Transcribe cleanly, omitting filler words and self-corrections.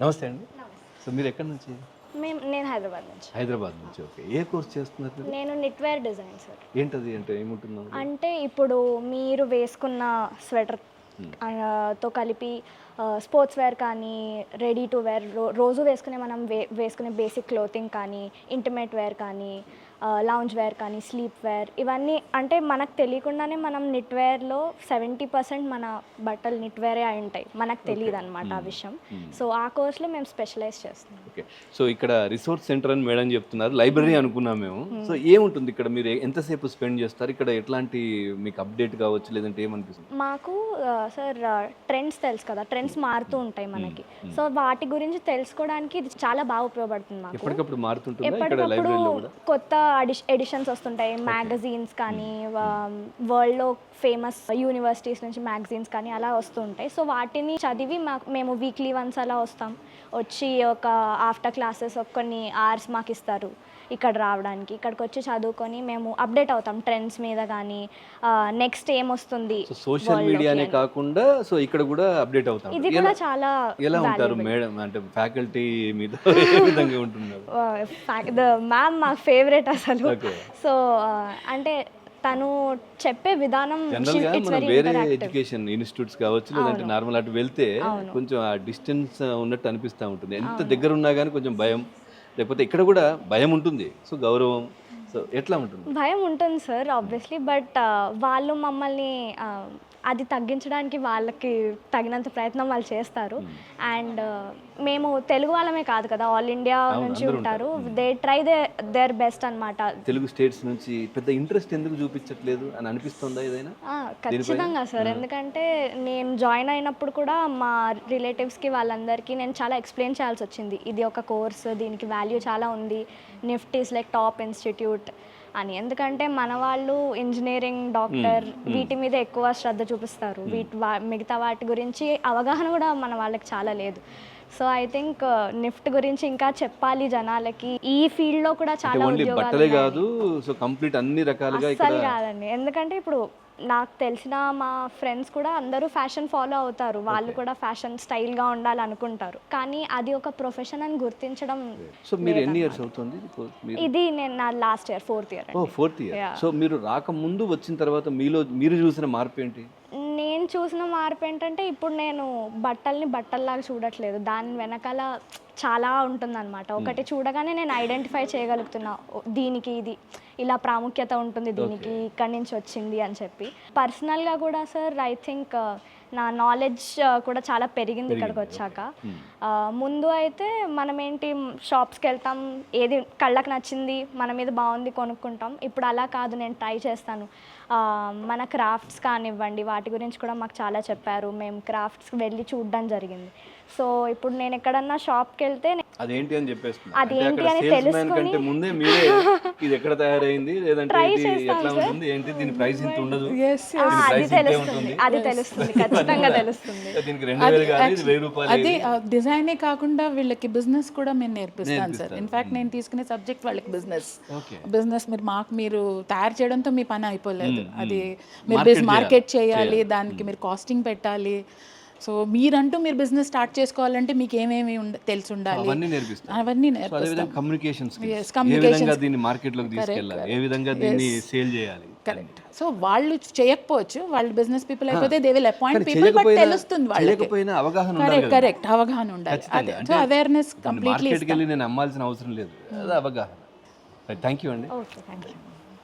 నమస్తే అండి. సో మీరు ఎక్కడి నుంచి? నేను హైదరాబాద్ నుంచి. హైదరాబాద్ నుంచి. ఓకే. ఏ కోర్స్ చేస్తున్నారు మీరు? నేను నిట్వేర్ డిజైన్ సార్. ఏంటది అంటే ఏముంటున్నావు? అంటే ఇప్పుడు మీరు వేసుకున్న స్వెటర్ తో కలిపి స్పోర్ట్స్ వేర్ కానీ, రెడీ టు వేర్, రోజు వేసుకునే మనం వేసుకునే బేసిక్ క్లోతింగ్ కానీ, ఇంటిమేట్ వేర్ కానీ, లౌంజ్ వేర్ కానీ, స్లీప్ వేర్, ఇవన్నీ అంటే మనకు తెలియకుండానే మనం నిట్ వేర్లో 70% మన బట్టలు నిట్ వేరే అయి ఉంటాయి, మనకు తెలియదు అనమాట ఆ విషయం. సో ఆ కోర్స్లో మేము స్పెషలైజ్ చేస్తున్నాం. ఓకే. సో ఇక్కడ రిసోర్స్ సెంటర్ అని మేడం చెప్తున్నారు, లైబ్రరీ అనుకున్నాం మేము. సో ఏముంటుంది ఇక్కడ? మీరు ఎంతసేపు స్పెండ్ చేస్తారు ఇక్కడ? ఎట్లాంటి మీకు అప్డేట్ కావచ్చు, లేదంటే ఏమనిపిస్తుంది? మాకు సార్ ట్రెండ్స్ తెలుసు కదా, ట్రెండ్స్ మారుతూ ఉంటాయి మనకి. సో వాటి గురించి తెలుసుకోవడానికి ఇది చాలా బాగా ఉపయోగపడుతుంది మాకు. ఎప్పటికప్పుడు మారుతుంటుంది ఇక్కడ ఎప్పటికప్పుడు లైబ్రరీలో కూడా? కొత్త ఎడిషన్స్ వస్తుంటాయి, మ్యాగజైన్స్ కానీ, వరల్డ్లో ఫేమస్ యూనివర్సిటీస్ నుంచి మ్యాగజైన్స్ కానీ అలా వస్తుంటాయి. సో వాటిని చదివి మేము వీక్లీ వన్స్ అలా వస్తాం, వచ్చి ఒక ఆఫ్టర్ క్లాసెస్ కొన్ని అవర్స్ మాకు ఇస్తారు ఇక్కడ రావడానికి. ఇక్కడికి వచ్చి చదువుకొని మేము అప్డేట్ అవుతాం ట్రెండ్స్ మీద కానీ, నెక్స్ట్ ఏమొస్తుంది. సోషల్ మీడియానే కాకుండా సో ఇక్కడ కూడా అప్డేట్ అవుతాం. ఇది కూడా చాలా ఎలా ఉంటారు మేడం అంటే ఫ్యాకల్టీ మీద ఏ విధంగా ఉంటున్నారు? మ్యామ్ మా ఫేవరెట్ అసలు. సో అంటే తను చెప్పే విధానం జనరల్గా మనం వేరే ఎడ్యుకేషన్ ఇన్స్టిట్యూట్స్ కావచ్చు, లేదంటే నార్మల్ అటు వెళ్తే కొంచెం ఆ డిస్టెన్స్ ఉన్నట్టు అనిపిస్తూ ఉంటుంది. ఎంత దగ్గర ఉన్నా కానీ కొంచెం భయం, లేకపోతే ఇక్కడ కూడా భయం ఉంటుంది. సో గౌరవం, సో ఎట్లా ఉంటుంది? భయం ఉంటుంది సార్ ఆబ్వియస్లీ, బట్ వాళ్ళు మమ్మల్ని అది తగ్గించడానికి వాళ్ళకి తగినంత ప్రయత్నం వాళ్ళు చేస్తారు. అండ్ మేము తెలుగు వాళ్ళమే కాదు కదా, ఆల్ ఇండియా నుంచి ఉంటారు. దే ట్రై దేర్ బెస్ట్ అనమాట. తెలుగు స్టేట్స్ నుంచి పెద్ద ఇంట్రెస్ట్ ఎందుకు చూపించట్లేదు అని అనిపిస్తుందా ఏదైనా? ఖచ్చితంగా సార్, ఎందుకంటే నేను జాయిన్ అయినప్పుడు కూడా మా రిలేటివ్స్కి వాళ్ళందరికీ నేను చాలా ఎక్స్ప్లెయిన్ చేయాల్సి వచ్చింది. ఇది ఒక కోర్స్, దీనికి వాల్యూ చాలా ఉంది, NIFT is like top institute అని. ఎందుకంటే మన వాళ్ళు ఇంజనీరింగ్, డాక్టర్ వీటి మీద ఎక్కువ శ్రద్ధ చూపిస్తారు, మిగతా వాటి గురించి అవగాహన కూడా మన వాళ్ళకి చాలా లేదు. సో ఐ థింక్ నిఫ్ట్ గురించి ఇంకా చెప్పాలి జనాలకి. ఈ ఫీల్డ్ లో కూడా చాలా ఉద్యోగాలు కాదు, సో కంప్లీట్ అన్ని రకాలుగా అసలు కాదండి. ఎందుకంటే ఇప్పుడు నాకు తెలిసిన మా ఫ్రెండ్స్ కూడా అందరూ ఫ్యాషన్ ఫాలో అవుతారు, వాళ్ళు కూడా ఫ్యాషన్ స్టైల్గా ఉండాలనుకుంటారు, కానీ అది ఒక ప్రొఫెషన్ అని గుర్తించడం. సో మీరు ఎన్ని ఇయర్స్ అవుతుంది? ఇది నేను నా last year, fourth year. Fourth year. So మీరు రాకముందు వచ్చిన తర్వాత మీరు చూసిన మార్పు ఏంటి? నేను చూసిన మార్పు ఏంటంటే ఇప్పుడు నేను బట్టల్ని బట్టల్లాగా చూడట్లేదు, దాని వెనకాల చాలా ఉంటుందన్నమాట. ఒకటి చూడగానే నేను ఐడెంటిఫై చేయగలుగుతున్నా, దీనికి ఇది ఇలా ప్రాముఖ్యత ఉంటుంది, దీనికి ఇక్కడి నుంచి వచ్చింది అని చెప్పి. పర్సనల్గా కూడా సార్ ఐ థింక్ నా నాలెడ్జ్ కూడా చాలా పెరిగింది ఇక్కడికి వచ్చాక. ముందు అయితే మనం ఏంటి షాప్స్కి వెళ్తాం, ఏది కళ్ళకు నచ్చింది మన మీద బాగుంది కొనుక్కుంటాం. ఇప్పుడు అలా కాదు, నేను ట్రై చేస్తాను. మన క్రాఫ్ట్స్ కానివ్వండి, వాటి గురించి కూడా మాకు చాలా చెప్పారు, మేము క్రాఫ్ట్స్కి వెళ్ళి చూడడం జరిగింది. సో ఇప్పుడు నేను ఎక్కడన్నా షాప్కి వెళ్తే అదేంటి అని చెప్పేస్తున్నా, అదేంటి అని తెలుసుకొని ముందే మీరే ఇది ఎక్కడ తయారైంది, లేదంటే ఇది ఎట్లా ఉంటుంది, ఏంటి దీని ప్రైస్ ఇంత ఉండదు, అది తెలుస్తుంది, ఖచ్చితంగా తెలుస్తుంది. దీనికి 2000 గాని ఇది 1000 రూపాయలు. అది డిజైనే కాకుండా వీళ్ళకి బిజినెస్ కూడా మేము నేర్పిస్తాను సార్. ఇన్ఫాక్ట్ నేను తీసుకునే సబ్జెక్ట్ వాళ్ళకి బిజినెస్ మీరు తయారు చేయడంతో మీ పని అయిపోలేదు, అది మీరు మార్కెట్ చేయాలి, దానికి మీరు కాస్టింగ్ పెట్టాలి. సో మీరంటూ మీరు బిజినెస్ స్టార్ట్ చేసుకోవాలంటే మీకు ఏమేమి తెలిసి ఉండాలి, అవన్నీ నేర్పిస్తాం. కమ్యూనికేషన్, దీన్ని మార్కెట్లోకి తీసుకెళ్ళాలి, ఏ విధంగా దీన్ని సేల్ చేయాలి. కరెక్ట్. సో వాళ్ళు చేయకపోవచ్చు, వాళ్ళు బిజినెస్ పీపుల్ అయిపోతే they will appoint people, but తెలుస్తుంది వాళ్ళకి. కరెక్ట్, అవగాహన ఉండాలి. అదే సో అవేర్నెస్ కంప్లీట్లీ. మార్కెట్కి వెళ్ళి నేను అమ్మాల్సిన అవసరం లేదు, అది అవగాహన. థ్యాంక్ యూ అండి. Okay, thank you.